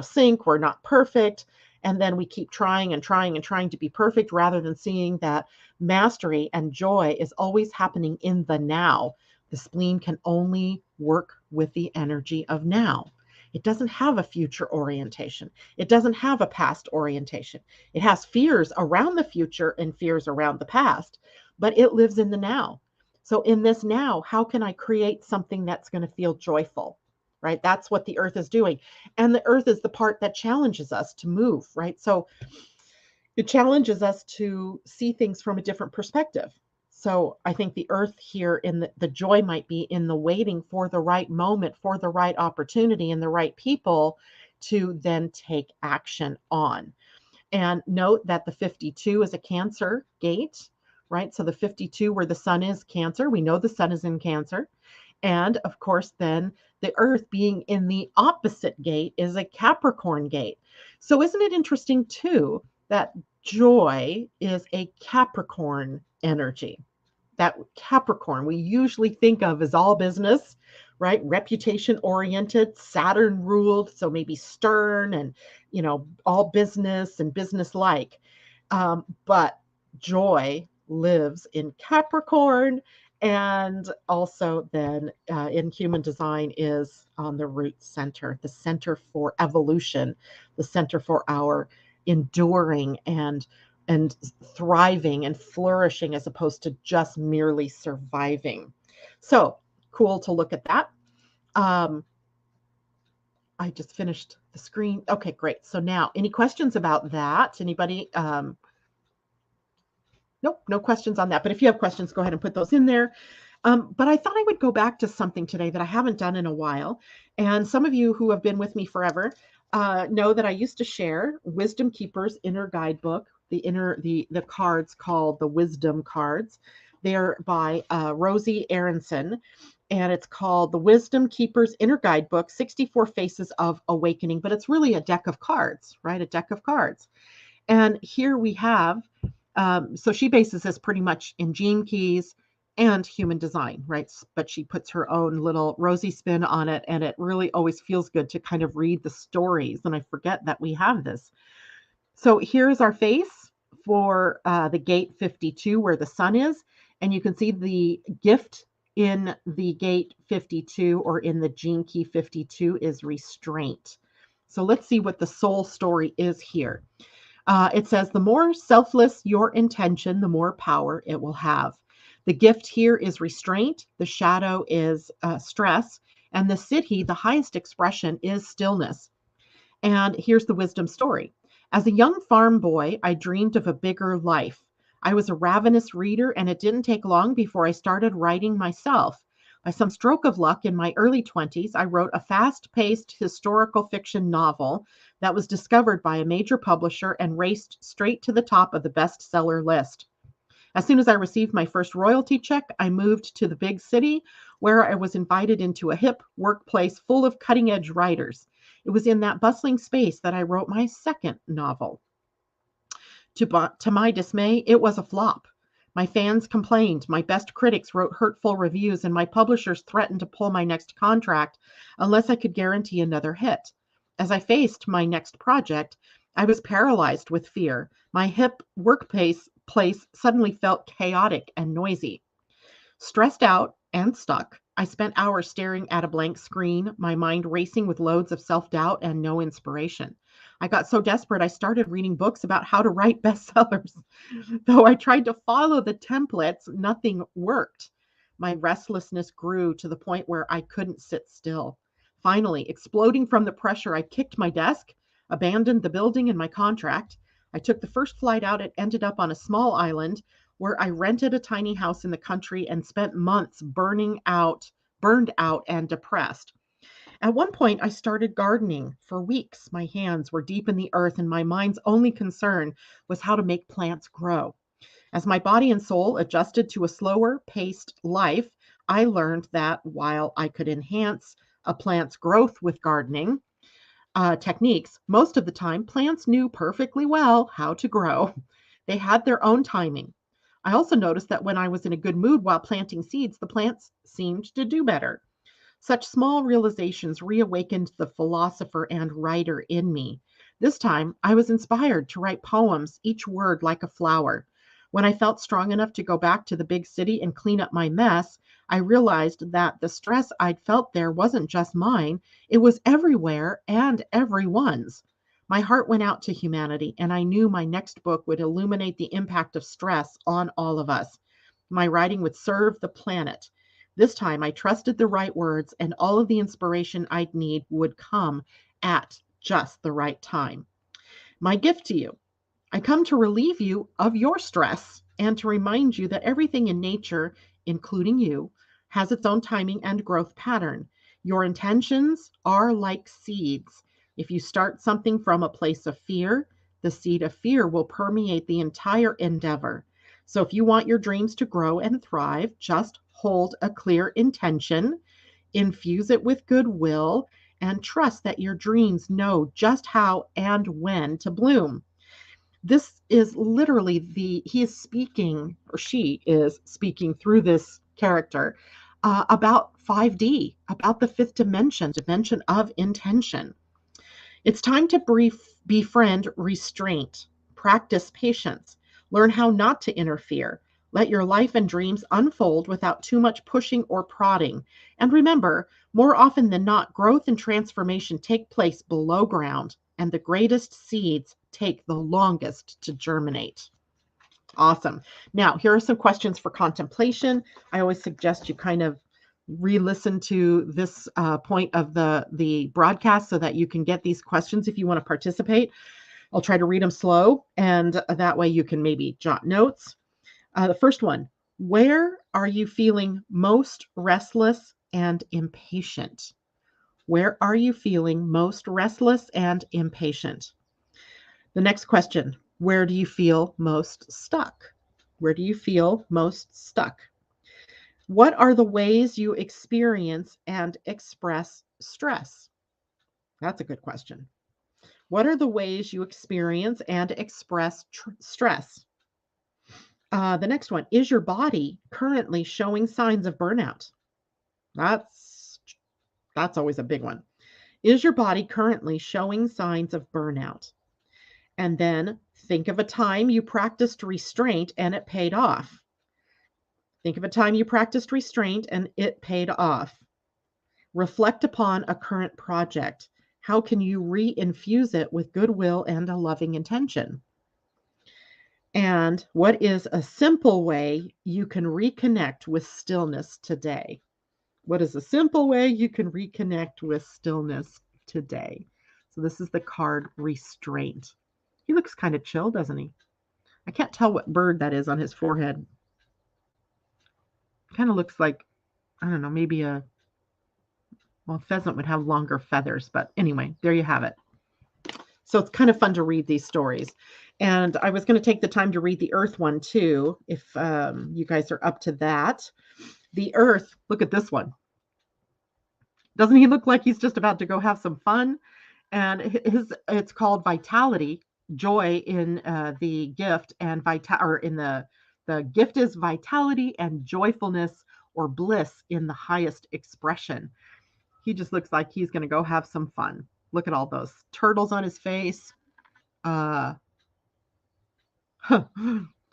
sync, we're not perfect. And then we keep trying and trying and trying to be perfect rather than seeing that mastery and joy is always happening in the now. The spleen can only work with the energy of now. It doesn't have a future orientation. It doesn't have a past orientation. It has fears around the future and fears around the past, but it lives in the now. So in this now, how can I create something that's going to feel joyful, right? That's what the Earth is doing. And the Earth is the part that challenges us to move, right? So It challenges us to see things from a different perspective. So I think the earth here in the joy might be in the waiting for the right moment, for the right opportunity and the right people to then take action on. And note that the 52 is a Cancer gate, right? So the 52 where the sun is Cancer, we know the sun is in Cancer. And of course, then the earth being in the opposite gate is a Capricorn gate. So isn't it interesting too that joy is a Capricorn energy? That Capricorn we usually think of as all business, right? Reputation oriented, Saturn ruled, so maybe stern and, all business and business like. But joy lives in Capricorn. And also, then in human design, is on the root center, the center for evolution, the center for our enduring and thriving and flourishing as opposed to just merely surviving. So cool to look at that. I just finished the screen. Okay, great. So now, any questions about that? Anybody? Nope, no questions on that. But if you have questions, go ahead and put those in there. But I thought I would go back to something today that I haven't done in a while. And some of you who have been with me forever know that I used to share Wisdom Keeper's Inner Guidebook, the cards called the Wisdom cards. They're by Rosie Aronson, and it's called the Wisdom Keeper's Inner Guidebook, 64 Faces of Awakening. But it's really a deck of cards, right? A deck of cards. And here we have, so she bases this pretty much in gene keys and human design, right? But she puts her own little rosy spin on it, and it really always feels good to kind of read the stories. And I forget that we have this. So here's our face for the gate 52, where the sun is. And you can see the gift in the gate 52 or in the gene key 52 is restraint. So let's see what the soul story is here. It says, the more selfless your intention, the more power it will have. The gift here is restraint. The shadow is stress. And the siddhi, the highest expression, is stillness. And here's the wisdom story. As a young farm boy, I dreamed of a bigger life. I was a ravenous reader, and it didn't take long before I started writing myself. By some stroke of luck in my early 20s, I wrote a fast-paced historical fiction novel that was discovered by a major publisher and raced straight to the top of the bestseller list. As soon as I received my first royalty check, I moved to the big city where I was invited into a hip workplace full of cutting-edge writers. It was in that bustling space that I wrote my second novel. To my dismay, it was a flop. My fans complained, my best critics wrote hurtful reviews, and my publishers threatened to pull my next contract unless I could guarantee another hit. As I faced my next project, I was paralyzed with fear. My hip workplace suddenly felt chaotic and noisy. Stressed out and stuck, I spent hours staring at a blank screen, my mind racing with loads of self-doubt and no inspiration. I got so desperate, I started reading books about how to write bestsellers. Though I tried to follow the templates, nothing worked. My restlessness grew to the point where I couldn't sit still. Finally, exploding from the pressure, I kicked my desk, abandoned the building and my contract. I took the first flight out and ended up on a small island where I rented a tiny house in the country and spent months burned out and depressed. At one point, I started gardening for weeks. My hands were deep in the earth, and my mind's only concern was how to make plants grow. As my body and soul adjusted to a slower paced life, I learned that while I could enhance a plant's growth with gardening techniques, most of the time, plants knew perfectly well how to grow. They had their own timing. I also noticed that when I was in a good mood while planting seeds, the plants seemed to do better. Such small realizations reawakened the philosopher and writer in me. This time, I was inspired to write poems, each word like a flower. When I felt strong enough to go back to the big city and clean up my mess, I realized that the stress I'd felt there wasn't just mine, it was everywhere and everyone's. My heart went out to humanity, and I knew my next book would illuminate the impact of stress on all of us. My writing would serve the planet. This time, I trusted the right words, and all of the inspiration I'd need would come at just the right time. My gift to you. I come to relieve you of your stress and to remind you that everything in nature, including you, has its own timing and growth pattern. Your intentions are like seeds. If you start something from a place of fear, the seed of fear will permeate the entire endeavor. So if you want your dreams to grow and thrive, just hold a clear intention, infuse it with goodwill, and trust that your dreams know just how and when to bloom. This is literally he is speaking, or she is speaking through this character about 5D, about the fifth dimension, dimension of intention. It's time to befriend restraint, practice patience, learn how not to interfere. Let your life and dreams unfold without too much pushing or prodding. And remember, more often than not, growth and transformation take place below ground, and the greatest seeds take the longest to germinate. Awesome. Now, here are some questions for contemplation. I always suggest you kind of re-listen to this point of the broadcast so that you can get these questions if you want to participate. I'll try to read them slow, and that way you can maybe jot notes. The first one, where are you feeling most restless and impatient? Where are you feeling most restless and impatient? The next question, where do you feel most stuck? Where do you feel most stuck? What are the ways you experience and express stress? That's a good question. What are the ways you experience and express stress? The next one, is your body currently showing signs of burnout? That's always a big one. Is your body currently showing signs of burnout? And then think of a time you practiced restraint and it paid off. Think of a time you practiced restraint and it paid off. Reflect upon a current project. How can you re-infuse it with goodwill and a loving intention? And what is a simple way you can reconnect with stillness today? What is a simple way you can reconnect with stillness today? So this is the card Restraint. He looks kind of chill, doesn't he? I can't tell what bird that is on his forehead. Kind of looks like, I don't know, maybe pheasant would have longer feathers, but anyway, there you have it. So it's kind of fun to read these stories. And I was going to take the time to read the Earth one too, if you guys are up to that. The Earth, look at this one. Doesn't he look like he's just about to go have some fun? And it's called Vitality, joy in the gift, and the gift is vitality and joyfulness or bliss in the highest expression. He just looks like he's going to go have some fun. Look at all those turtles on his face.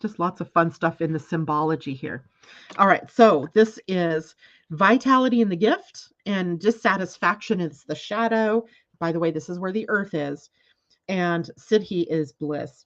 Just lots of fun stuff in the symbology here. All right, so this is vitality in the gift and dissatisfaction is the shadow. By the way, this is where the Earth is. And Siddhi is bliss.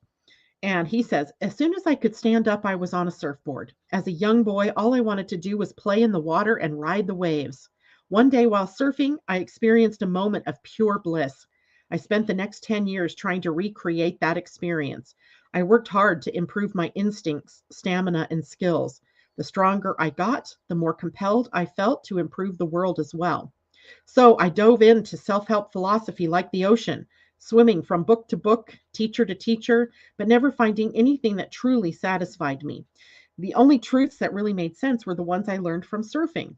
And he says, as soon as I could stand up, I was on a surfboard. As a young boy, all I wanted to do was play in the water and ride the waves. One day while surfing, I experienced a moment of pure bliss. I spent the next 10 years trying to recreate that experience. I worked hard to improve my instincts, stamina, and skills. The stronger I got, the more compelled I felt to improve the world as well. So I dove into self-help philosophy like the ocean, swimming from book to book, teacher to teacher, but never finding anything that truly satisfied me. The only truths that really made sense were the ones I learned from surfing.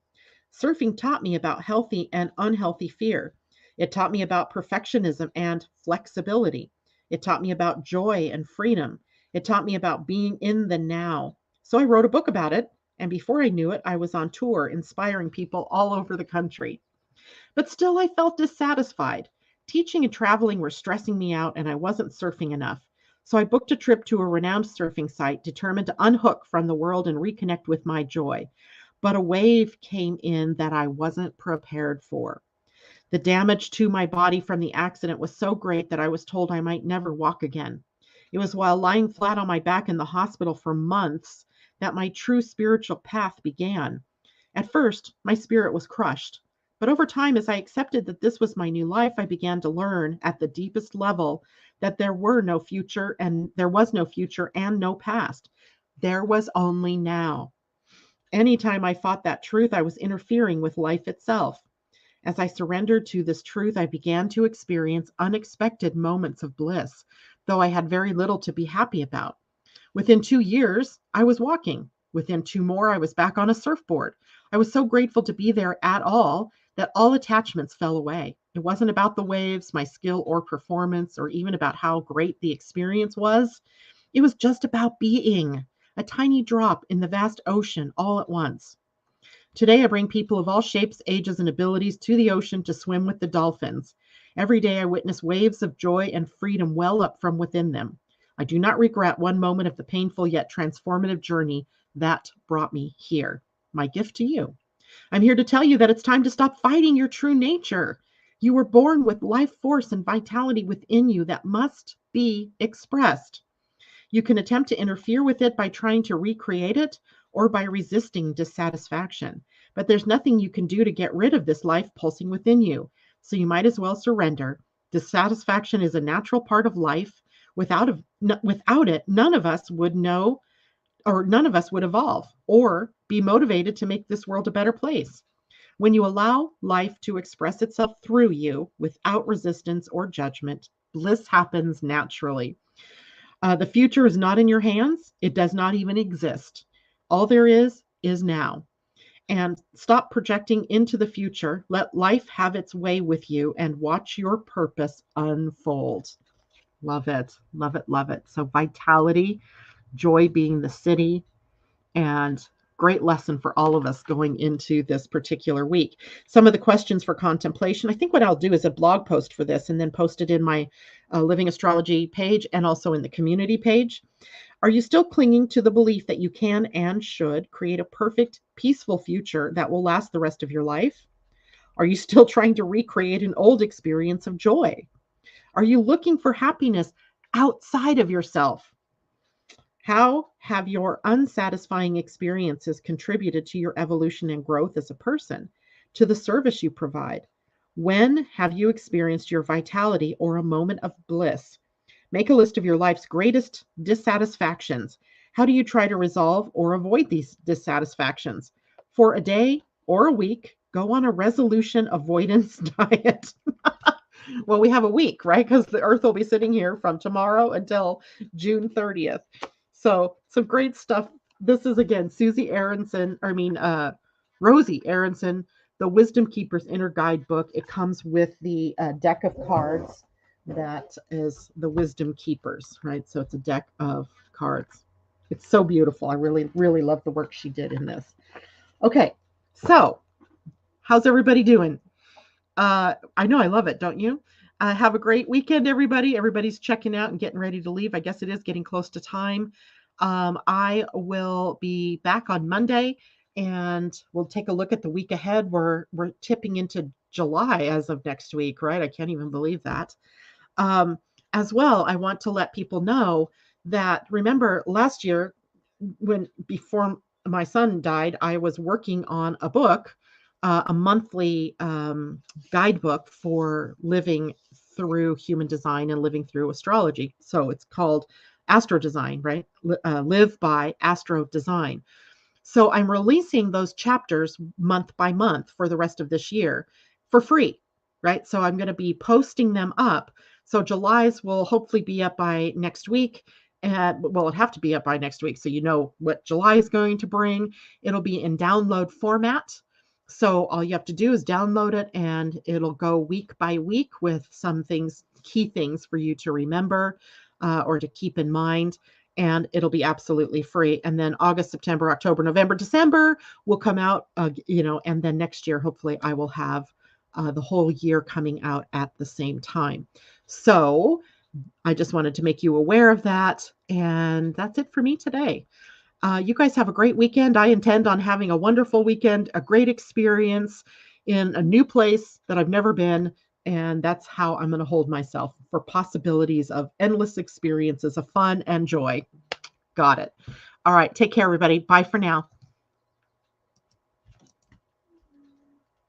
Surfing taught me about healthy and unhealthy fear. It taught me about perfectionism and flexibility. It taught me about joy and freedom. It taught me about being in the now. So I wrote a book about it, and before I knew it, I was on tour inspiring people all over the country. But still, I felt dissatisfied. Teaching and traveling were stressing me out, and I wasn't surfing enough. So I booked a trip to a renowned surfing site, determined to unhook from the world and reconnect with my joy. But a wave came in that I wasn't prepared for. The damage to my body from the accident was so great that I was told I might never walk again. It was while lying flat on my back in the hospital for months that my true spiritual path began. At first, my spirit was crushed. But over time, as I accepted that this was my new life, I began to learn at the deepest level that there were no future and there was no future and no past. There was only now. Anytime I fought that truth, I was interfering with life itself. As I surrendered to this truth, I began to experience unexpected moments of bliss, though I had very little to be happy about. Within 2 years, I was walking. Within two more, I was back on a surfboard. I was so grateful to be there at all that all attachments fell away. It wasn't about the waves, my skill or performance, or even about how great the experience was. It was just about being a tiny drop in the vast ocean all at once. Today, I bring people of all shapes, ages, and abilities to the ocean to swim with the dolphins. Every day, I witness waves of joy and freedom well up from within them. I do not regret one moment of the painful yet transformative journey that brought me here. My gift to you. I'm here to tell you that it's time to stop fighting your true nature. You were born with life force and vitality within you that must be expressed. You can attempt to interfere with it by trying to recreate it or by resisting dissatisfaction. But there's nothing you can do to get rid of this life pulsing within you. So you might as well surrender. Dissatisfaction is a natural part of life. Without it, none of us would know, or none of us would evolve or be motivated to make this world a better place. When you allow life to express itself through you without resistance or judgment, bliss happens naturally. The future is not in your hands. It does not even exist. All there is now. And stop projecting into the future. Let life have its way with you and watch your purpose unfold. Love it. Love it. Love it. So vitality, joy being the city, and great lesson for all of us going into this particular week. Some of the questions for contemplation. I think what I'll do is a blog post for this and then post it in my Living Astrology page and also in the community page. Are you still clinging to the belief that you can and should create a perfect, peaceful future that will last the rest of your life? Are you still trying to recreate an old experience of joy? Are you looking for happiness outside of yourself? How have your unsatisfying experiences contributed to your evolution and growth as a person, to the service you provide? When have you experienced your vitality or a moment of bliss? Make a list of your life's greatest dissatisfactions. How do you try to resolve or avoid these dissatisfactions? For a day or a week, go on a resolution avoidance diet. Well, we have a week, right? Because the Earth will be sitting here from tomorrow until June 30th. So some great stuff. This is again Rosie Aronson, the Wisdom Keeper's Inner Guidebook. It comes with the deck of cards that is the Wisdom Keepers, right? So it's a deck of cards. It's so beautiful. I really, really love the work she did in this. Okay, so how's everybody doing? I know I love it, don't you? Have a great weekend, everybody. Everybody's checking out and getting ready to leave. I guess it is getting close to time. I will be back on Monday and we'll take a look at the week ahead. We're tipping into July as of next week, right? I can't even believe that. As well, I want to let people know that, remember last year before my son died, I was working on a book, a monthly guidebook for living through human design and living through astrology. So it's called AstroDesign, right? Live by AstroDesign. So I'm releasing those chapters month by month for the rest of this year for free, right? So I'm going to be posting them up. So July's will hopefully be up by next week. Well, it'll have to be up by next week so you know what July is going to bring. It'll be in download format. So all you have to do is download it and it'll go week by week with some things, key things for you to remember or to keep in mind. And it'll be absolutely free. And then August, September, October, November, December will come out, and then next year, hopefully I will have the whole year coming out at the same time. So I just wanted to make you aware of that. And that's it for me today. You guys have a great weekend. I intend on having a wonderful weekend, a great experience in a new place that I've never been. And that's how I'm going to hold myself for possibilities of endless experiences of fun and joy. Got it. All right. Take care, everybody. Bye for now.